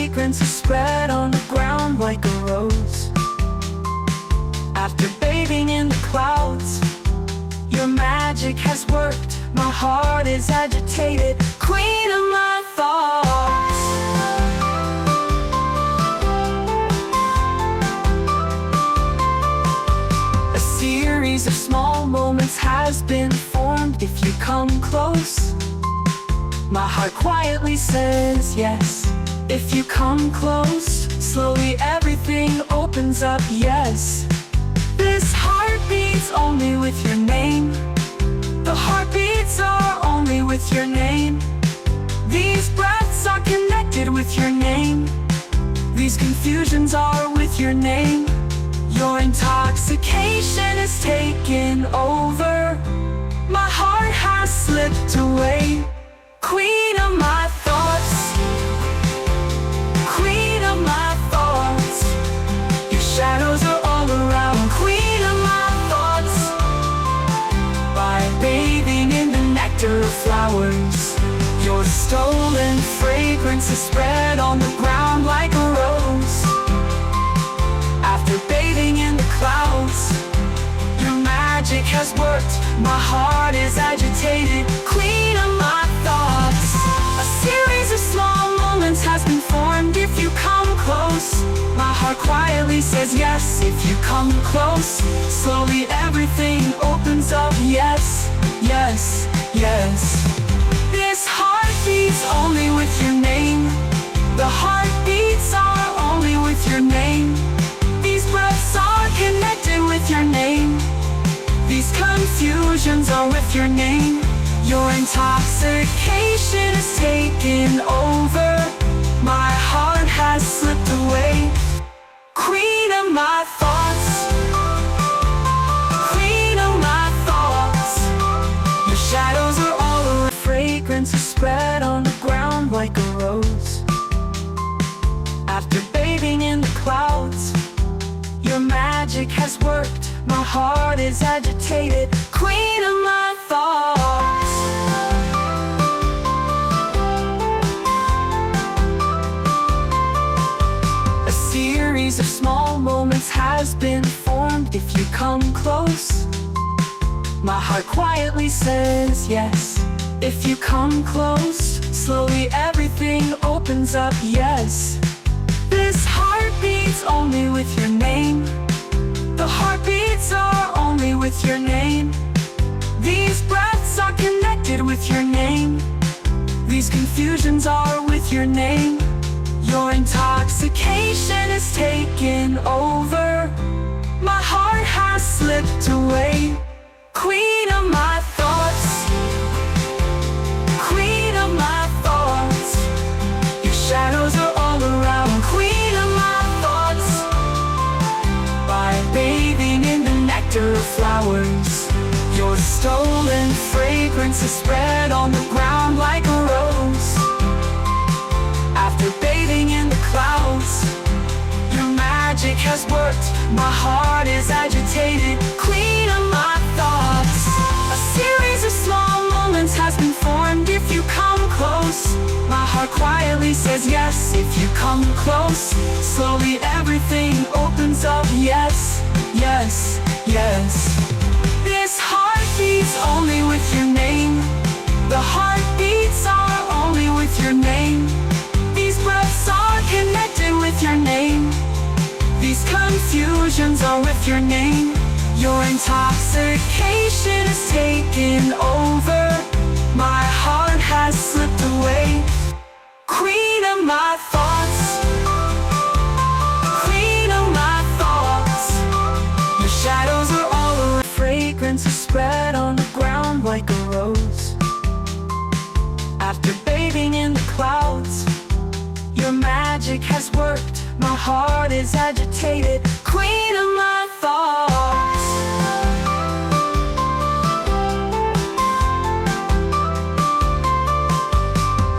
fragrance is spread on the ground like a rose. After bathing in the clouds, your magic has worked. My heart is agitated, queen of my thoughts. A series of small moments has been formed. If you come close, my heart quietly says yes. If you come close, slowly everything opens up, yes. This heart beats only with your name. The heartbeats are only with your name. These breaths are connected with your name. These confusions are with your name. Your intoxication is taken over. My heart has slipped away. Queen of my thoughts, queen of my thoughts. Your shadows are all around, queen of my thoughts. By bathing in the nectar of flowers, your stolen fragrance is spread on the ground like a rose. After bathing in the clouds, your magic has worked. My heart is agitated, queen of my thoughts. A series of small moments has been formed. If you come close, my heart quietly says yes. If you come close, slowly everything opens up, yes, yes, yes. This heart beats only with your name. The heartbeats are only with your name. These breaths are connected with your name. These confusions are with your name. Your intoxication is taken over. My heart has slipped away. Queen of my thoughts, queen of my thoughts. Your shadows are all around. Fragrance is spread on the ground like a rose. After bathing in the clouds, your magic has worked. My heart is agitated, queen of my thoughts. A series of small moments has been formed. If you come close, my heart quietly says yes. If you come close, slowly everything opens up, yes. This heart beats only with your name. The heartbeats are only with your name. These breaths are connected with your name. These confusions are with your name. Your intoxication is taken over. My heart has slipped away. Queen of my thoughts, queen of my thoughts. Your shadows are all around, queen of my thoughts. By bathing in the nectar of flowers, your stolen fragrance is spread on the ground like a rose. After bathing in the clouds, your magic has worked. My heart is agitated, queen of my thoughts. A series of small moments has been formed. If you come close, my heart quietly says yes. If you come close, slowly everything opens up, yes, yes, yes. This heart beats only with your name. The heartbeats are only with your name. These breaths are connected with your name. These confusions are with your name. Your intoxication is taken over. My heart has slipped away. Queen of my thoughts, queen of my thoughts. Your shadows are all around. Fragrance is spread on the ground like a rose. After bathing in the clouds, your magic has worked. My heart is agitated, queen of my thoughts.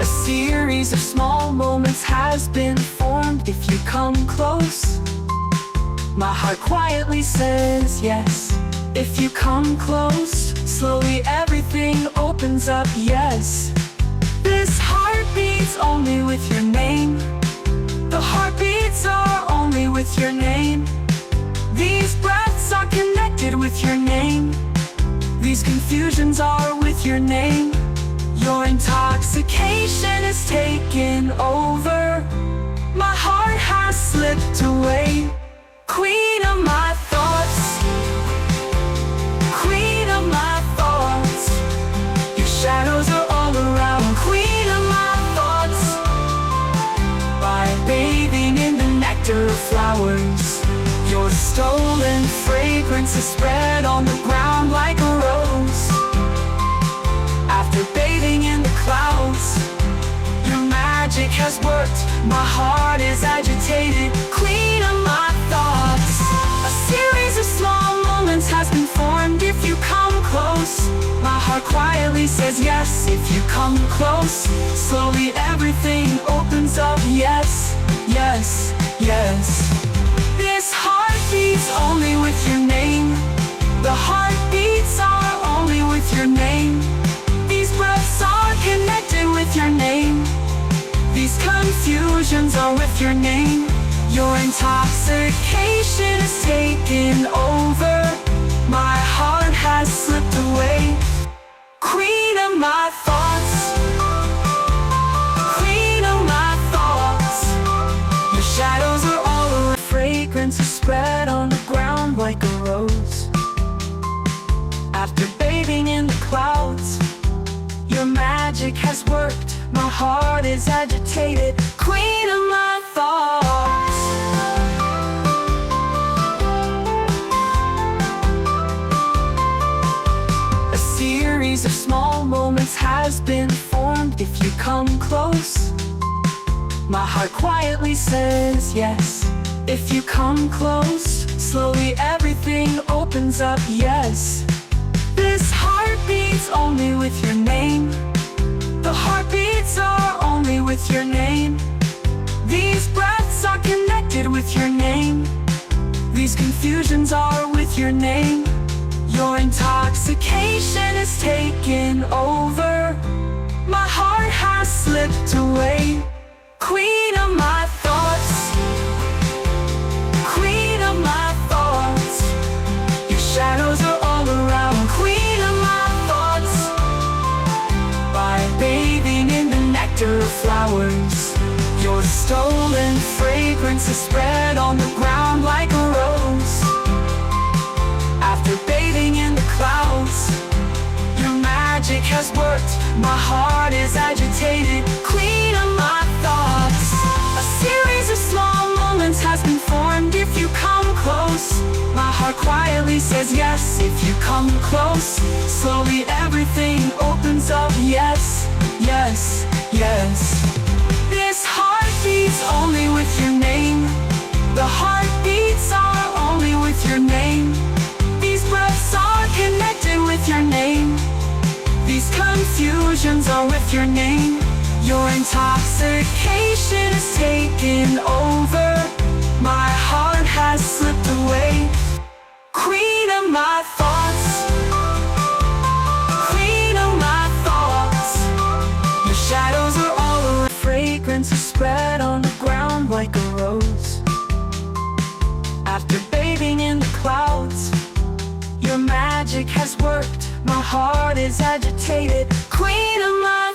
A series of small moments has been formed. If you come close, my heart quietly says yes. If you come close, slowly everything opens up, yes. This heart beats only with your name. confusions are with your name. Your intoxication is taken over. My heart has slipped away. Queen of my thoughts, queen of my thoughts. Your shadows are all around. Queen of my thoughts. By bathing in the nectar of flowers, your stolen fragrance is spread on the ground like a rose. After bathing in the clouds, your magic has worked. My heart is agitated. Queen of my thoughts. A series of small moments has been formed. If you come close, my heart quietly says yes. If you come close, slowly everything opens up. Yes, yes, yes. This heart beats only with your name. The heartbeats are only with your name. These breaths are connected with your name. These confusions are with your name. Your intoxication is taken over. My heart has slipped away. Queen of my thoughts, queen of my thoughts. Your shadows are all around. Fragrance is spread on the ground like a rose. After bathing in the clouds, your magic has worked. My heart is agitated. Queen of my thoughts. A series of small moments has been formed. If you come close, my heart quietly says yes. If you come close, slowly everything opens up. Yes. This heart beats only with your name. The heartbeats are only with your name. These breaths are connected with your name. These confusions are with your name. Your intoxication is taken over. My heart has slipped away. Queen of my thoughts, queen of my thoughts. Your shadows are all around. Queen of my thoughts. By bathing in the nectar of flowers, your stolen fragrance is spread on the ground like a rose. After bathing in the clouds, your magic has worked. My heart is agitated. Queen of my thoughts. A series of small moments has been formed. If you come close, my heart quietly says yes. If you come close, slowly everything opens up. Yes, yes, yes. This heart beats only with your name. The heartbeats are only with your name. These breaths are connected with your name. These confusions are with your name. Your intoxication is taken over. My heart has slipped away. Queen of my thoughts, queen of my thoughts. Your shadows are all around. Fragrance is spread on the ground like a rose. After bathing in the clouds, your magic has worked. My heart is agitated. Queen of my